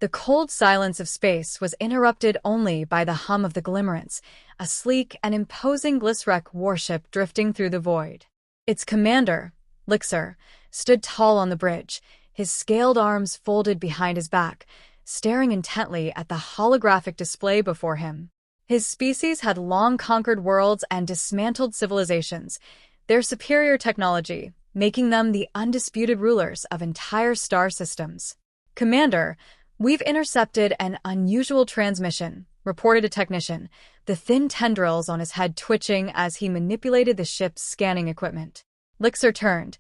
The cold silence of space was interrupted only by the hum of the Glimmerance, a sleek and imposing Glycerec warship drifting through the void. Its commander, Lixer, stood tall on the bridge, his scaled arms folded behind his back, staring intently at the holographic display before him. His species had long conquered worlds and dismantled civilizations, their superior technology making them the undisputed rulers of entire star systems. "Commander, we've intercepted an unusual transmission," reported a technician, the thin tendrils on his head twitching as he manipulated the ship's scanning equipment. Lixer turned,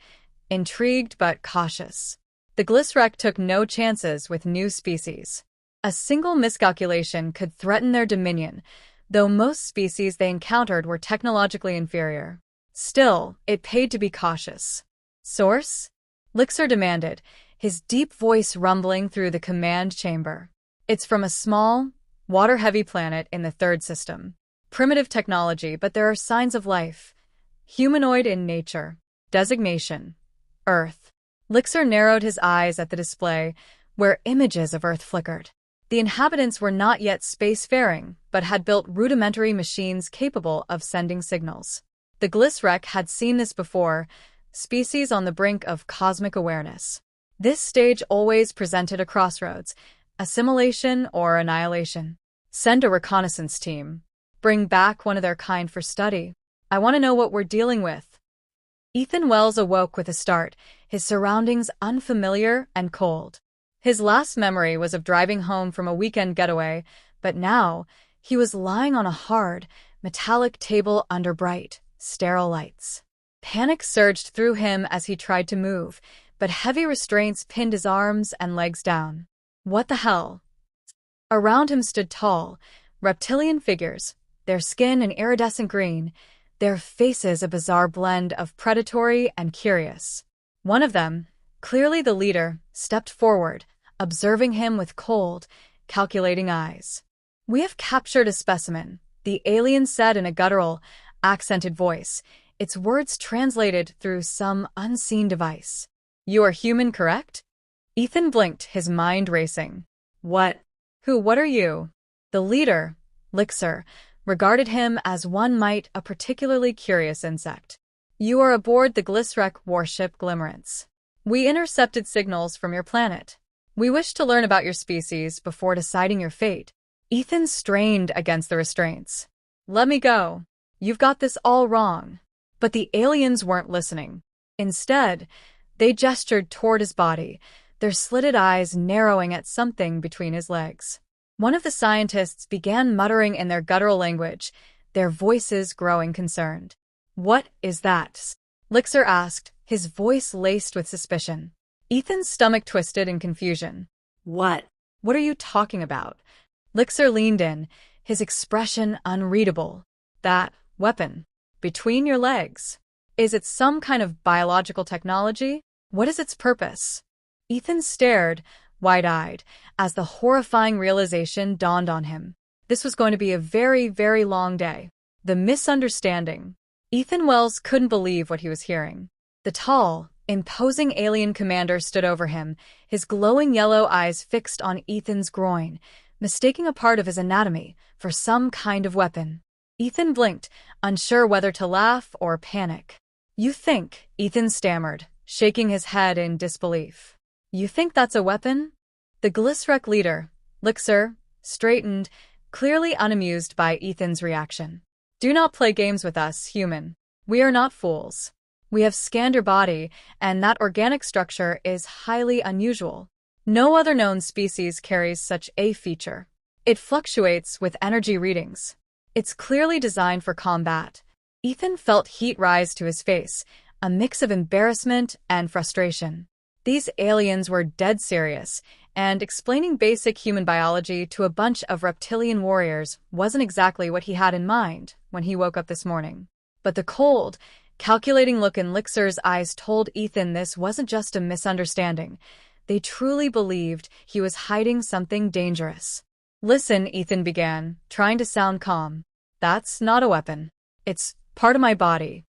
intrigued but cautious. The Glycerec took no chances with new species. A single miscalculation could threaten their dominion, though most species they encountered were technologically inferior. Still, it paid to be cautious. "Source?" Lixer demanded, his deep voice rumbling through the command chamber. "It's from a small, water-heavy planet in the third system. Primitive technology, but there are signs of life. Humanoid in nature. Designation: Earth." Lixer narrowed his eyes at the display, where images of Earth flickered. The inhabitants were not yet spacefaring, but had built rudimentary machines capable of sending signals. The Glycerec had seen this before, species on the brink of cosmic awareness. This stage always presented a crossroads, assimilation or annihilation. "Send a reconnaissance team. Bring back one of their kind for study. I want to know what we're dealing with." Ethan Wells awoke with a start, his surroundings unfamiliar and cold. His last memory was of driving home from a weekend getaway, but now he was lying on a hard, metallic table under bright, sterile lights. Panic surged through him as he tried to move, but heavy restraints pinned his arms and legs down. What the hell? Around him stood tall, reptilian figures, their skin an iridescent green, their faces a bizarre blend of predatory and curious. One of them, clearly the leader, stepped forward, observing him with cold, calculating eyes. "We have captured a specimen," the alien said in a guttural, accented voice, its words translated through some unseen device. "You are human, correct?" Ethan blinked, his mind racing. "What? Who? What are you?" The leader, Lixer, regarded him as one might a particularly curious insect. "You are aboard the Glycerec warship Glimmerance. We intercepted signals from your planet. We wish to learn about your species before deciding your fate." Ethan strained against the restraints. "Let me go. You've got this all wrong." But the aliens weren't listening. Instead, they gestured toward his body, their slitted eyes narrowing at something between his legs. One of the scientists began muttering in their guttural language, their voices growing concerned. "What is that?" Lixer asked, his voice laced with suspicion. Ethan's stomach twisted in confusion. "What? What are you talking about?" Lixer leaned in, his expression unreadable. "That weapon. Between your legs. Is it some kind of biological technology? What is its purpose?" Ethan stared, wide-eyed, as the horrifying realization dawned on him. This was going to be a very, very long day. The misunderstanding. Ethan Wells couldn't believe what he was hearing. The tall, imposing alien commander stood over him, his glowing yellow eyes fixed on Ethan's groin, mistaking a part of his anatomy for some kind of weapon. Ethan blinked, unsure whether to laugh or panic. "You think," Ethan stammered, shaking his head in disbelief. "You think that's a weapon?" The Glycerec leader, Lixer, straightened, clearly unamused by Ethan's reaction. "Do not play games with us, human. We are not fools. We have scanned your body, and that organic structure is highly unusual. No other known species carries such a feature. It fluctuates with energy readings. It's clearly designed for combat." Ethan felt heat rise to his face, a mix of embarrassment and frustration. These aliens were dead serious, and explaining basic human biology to a bunch of reptilian warriors wasn't exactly what he had in mind when he woke up this morning. But the cold, calculating look in Lixer's eyes told Ethan this wasn't just a misunderstanding. They truly believed he was hiding something dangerous. "Listen," Ethan began, trying to sound calm. "That's not a weapon. It's part of my body.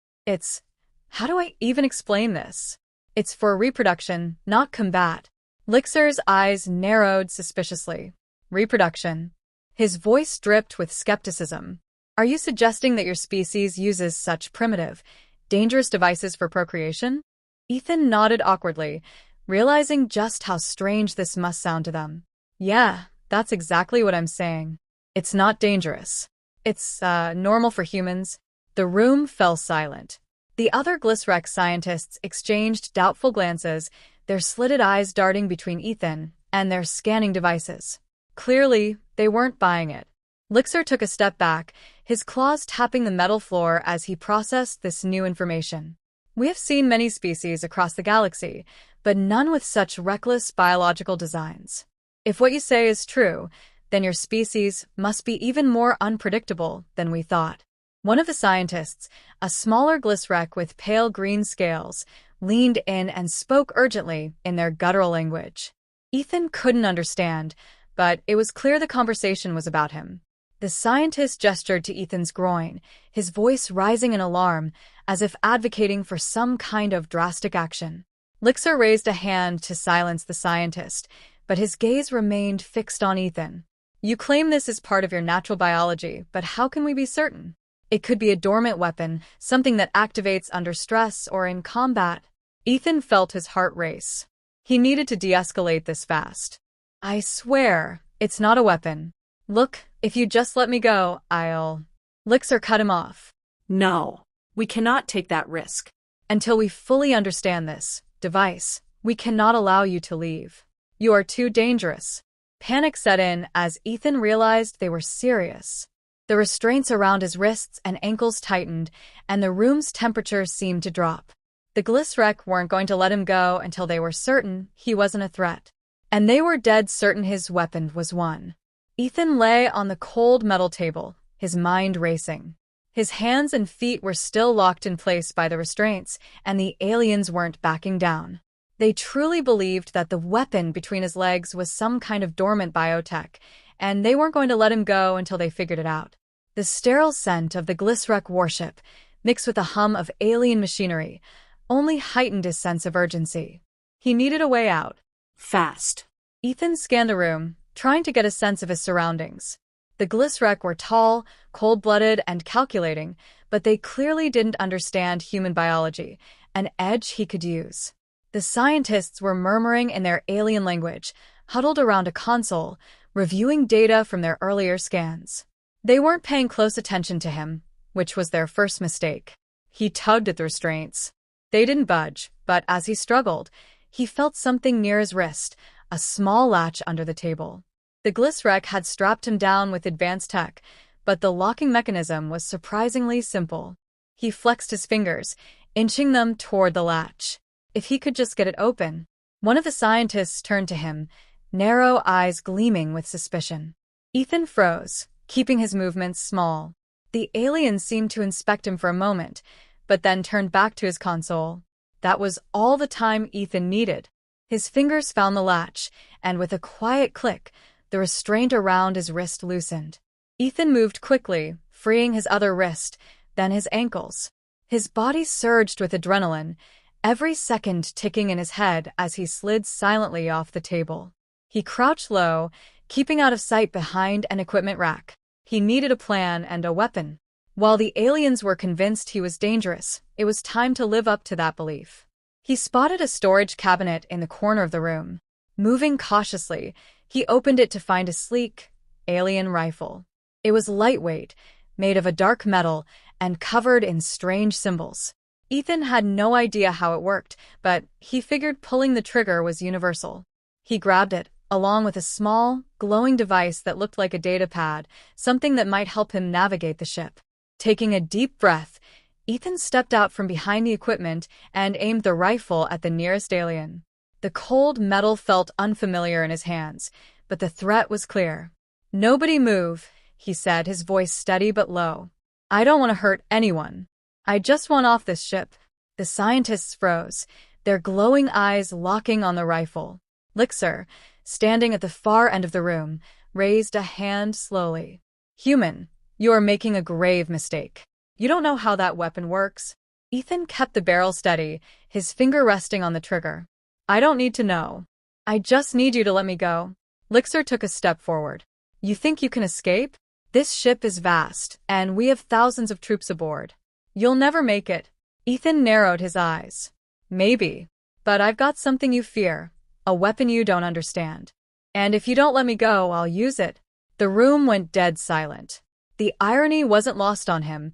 How do I even explain this? It's for reproduction, not combat. Lixer's eyes narrowed suspiciously. Reproduction. His voice dripped with skepticism. Are you suggesting that your species uses such primitive, dangerous devices for procreation? Ethan nodded awkwardly, realizing just how strange this must sound to them. Yeah, that's exactly what I'm saying. It's not dangerous. It's, normal for humans. The room fell silent. The other Glycerec scientists exchanged doubtful glances, their slitted eyes darting between Ethan and their scanning devices. Clearly, they weren't buying it. Lixer took a step back, his claws tapping the metal floor as he processed this new information. We have seen many species across the galaxy, but none with such reckless biological designs. If what you say is true, then your species must be even more unpredictable than we thought. One of the scientists, a smaller Glycerec with pale green scales, leaned in and spoke urgently in their guttural language. Ethan couldn't understand, but it was clear the conversation was about him. The scientist gestured to Ethan's groin, his voice rising in alarm, as if advocating for some kind of drastic action. Lixer raised a hand to silence the scientist, but his gaze remained fixed on Ethan. You claim this is part of your natural biology, but how can we be certain? It could be a dormant weapon, something that activates under stress or in combat. Ethan felt his heart race. He needed to de-escalate this fast. I swear, it's not a weapon. Look, if you just let me go, I'll... Lixer cut him off. No, we cannot take that risk. Until we fully understand this device, we cannot allow you to leave. You are too dangerous. Panic set in as Ethan realized they were serious. The restraints around his wrists and ankles tightened, and the room's temperature seemed to drop. The Glycerec weren't going to let him go until they were certain he wasn't a threat. And they were dead certain his weapon was one. Ethan lay on the cold metal table, his mind racing. His hands and feet were still locked in place by the restraints, and the aliens weren't backing down. They truly believed that the weapon between his legs was some kind of dormant biotech, and they weren't going to let him go until they figured it out. The sterile scent of the Glycerec warship, mixed with the hum of alien machinery, only heightened his sense of urgency. He needed a way out. Fast. Ethan scanned the room, trying to get a sense of his surroundings. The Glycerec were tall, cold-blooded, and calculating, but they clearly didn't understand human biology, an edge he could use. The scientists were murmuring in their alien language, huddled around a console, reviewing data from their earlier scans. They weren't paying close attention to him, which was their first mistake. He tugged at the restraints. They didn't budge, but as he struggled, he felt something near his wrist, a small latch under the table. The Glycerec had strapped him down with advanced tech, but the locking mechanism was surprisingly simple. He flexed his fingers, inching them toward the latch. If he could just get it open. One of the scientists turned to him, narrow eyes gleaming with suspicion. Ethan froze, keeping his movements small. The alien seemed to inspect him for a moment, but then turned back to his console. That was all the time Ethan needed. His fingers found the latch, and with a quiet click, the restraint around his wrist loosened. Ethan moved quickly, freeing his other wrist, then his ankles. His body surged with adrenaline, every second ticking in his head as he slid silently off the table. He crouched low, keeping out of sight behind an equipment rack. He needed a plan and a weapon. While the aliens were convinced he was dangerous, it was time to live up to that belief. He spotted a storage cabinet in the corner of the room. Moving cautiously, he opened it to find a sleek, alien rifle. It was lightweight, made of a dark metal, and covered in strange symbols. Ethan had no idea how it worked, but he figured pulling the trigger was universal. He grabbed it, along with a small, glowing device that looked like a data pad, something that might help him navigate the ship. Taking a deep breath, Ethan stepped out from behind the equipment and aimed the rifle at the nearest alien. The cold metal felt unfamiliar in his hands, but the threat was clear. "Nobody move," he said, his voice steady but low. "I don't want to hurt anyone. I just want off this ship." The scientists froze, their glowing eyes locking on the rifle. Lixer, standing at the far end of the room, raised a hand slowly. "Human, you are making a grave mistake. You don't know how that weapon works." Ethan kept the barrel steady, his finger resting on the trigger. "I don't need to know. I just need you to let me go. Lixer took a step forward. You think you can escape? This ship is vast, and we have thousands of troops aboard. You'll never make it. Ethan narrowed his eyes. Maybe. But I've got something you fear, a weapon you don't understand. And if you don't let me go, I'll use it. The room went dead silent. The irony wasn't lost on him.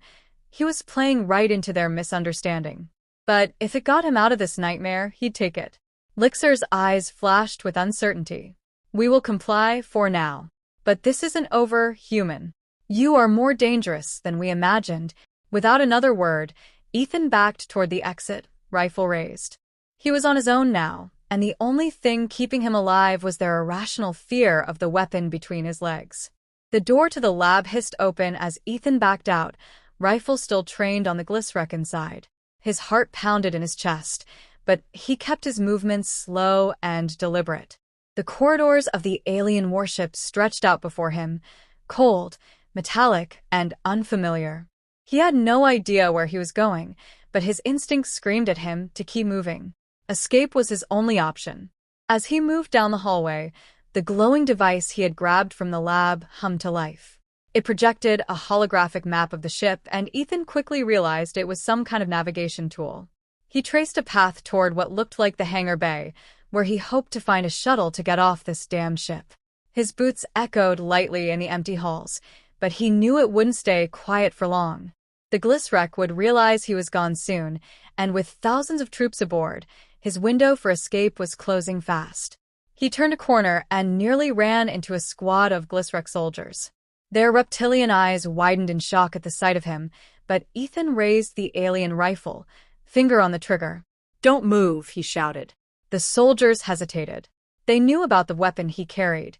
He was playing right into their misunderstanding. But if it got him out of this nightmare, he'd take it. Lixer's eyes flashed with uncertainty. We will comply for now. But this isn't over, human. You are more dangerous than we imagined. Without another word, Ethan backed toward the exit, rifle raised. He was on his own now, and the only thing keeping him alive was their irrational fear of the weapon between his legs. The door to the lab hissed open as Ethan backed out, rifle still trained on the Glycerec inside. His heart pounded in his chest, but he kept his movements slow and deliberate. The corridors of the alien warship stretched out before him, cold, metallic, and unfamiliar. He had no idea where he was going, but his instincts screamed at him to keep moving. Escape was his only option. As he moved down the hallway, the glowing device he had grabbed from the lab hummed to life. It projected a holographic map of the ship, and Ethan quickly realized it was some kind of navigation tool. He traced a path toward what looked like the hangar bay, where he hoped to find a shuttle to get off this damned ship. His boots echoed lightly in the empty halls, but he knew it wouldn't stay quiet for long. The Glycerec would realize he was gone soon, and with thousands of troops aboard, his window for escape was closing fast. He turned a corner and nearly ran into a squad of Glycerec soldiers. Their reptilian eyes widened in shock at the sight of him, but Ethan raised the alien rifle, finger on the trigger. Don't move, he shouted. The soldiers hesitated. They knew about the weapon he carried,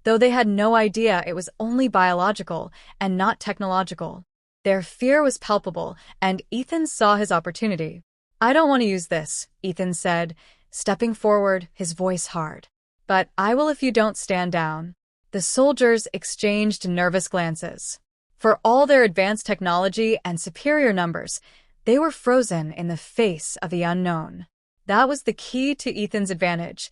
though they had no idea it was only biological and not technological. Their fear was palpable, and Ethan saw his opportunity. I don't want to use this, Ethan said, stepping forward, his voice hard. But I will if you don't stand down. The soldiers exchanged nervous glances. For all their advanced technology and superior numbers, they were frozen in the face of the unknown. That was the key to Ethan's advantage,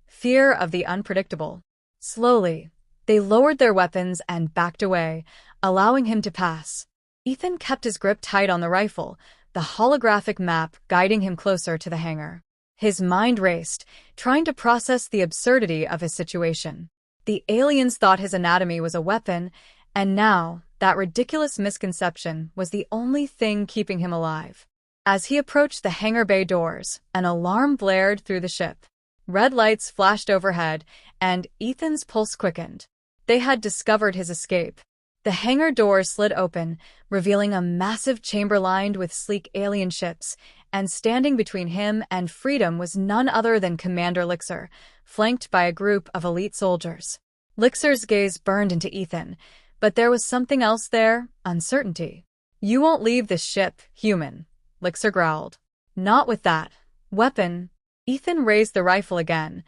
fear of the unpredictable. Slowly, they lowered their weapons and backed away, allowing him to pass. Ethan kept his grip tight on the rifle, the holographic map guiding him closer to the hangar. His mind raced, trying to process the absurdity of his situation. The aliens thought his anatomy was a weapon, and now that ridiculous misconception was the only thing keeping him alive. As he approached the hangar bay doors, an alarm blared through the ship. Red lights flashed overhead, and Ethan's pulse quickened. They had discovered his escape. The hangar doors slid open, revealing a massive chamber lined with sleek alien ships, and standing between him and freedom was none other than Commander Lixer, flanked by a group of elite soldiers. Lixer's gaze burned into Ethan, but there was something else there, uncertainty. You won't leave this ship, human, Lixer growled. Not with that weapon. Ethan raised the rifle again,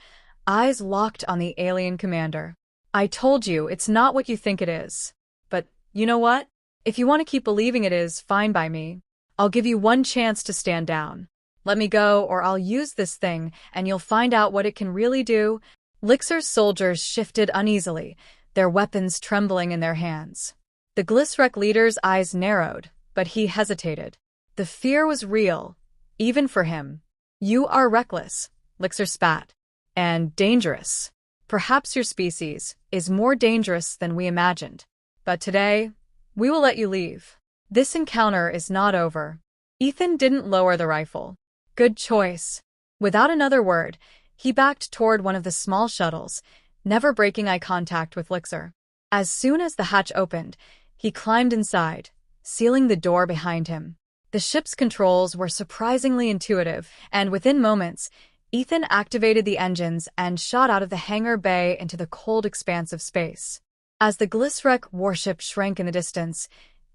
eyes locked on the alien commander. I told you, it's not what you think it is. But, you know what? If you want to keep believing it is, fine by me. I'll give you one chance to stand down. Let me go, or I'll use this thing, and you'll find out what it can really do. Lixer's soldiers shifted uneasily, their weapons trembling in their hands. The Glycerec leader's eyes narrowed, but he hesitated. The fear was real, even for him. You are reckless, Lixer spat. And dangerous. Perhaps your species is more dangerous than we imagined. But today, we will let you leave. This encounter is not over. Ethan didn't lower the rifle. Good choice. Without another word, he backed toward one of the small shuttles, never breaking eye contact with Lixer. As soon as the hatch opened, he climbed inside, sealing the door behind him. The ship's controls were surprisingly intuitive, and within moments, Ethan activated the engines and shot out of the hangar bay into the cold expanse of space. As the Glycerec warship shrank in the distance,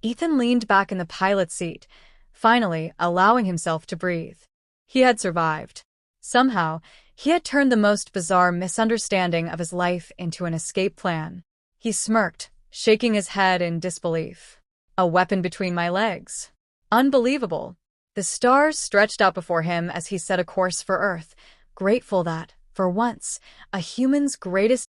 Ethan leaned back in the pilot's seat, finally allowing himself to breathe. He had survived. Somehow, he had turned the most bizarre misunderstanding of his life into an escape plan. He smirked, shaking his head in disbelief. A weapon between my legs. Unbelievable. The stars stretched out before him as he set a course for Earth, grateful that, For once, a human's greatest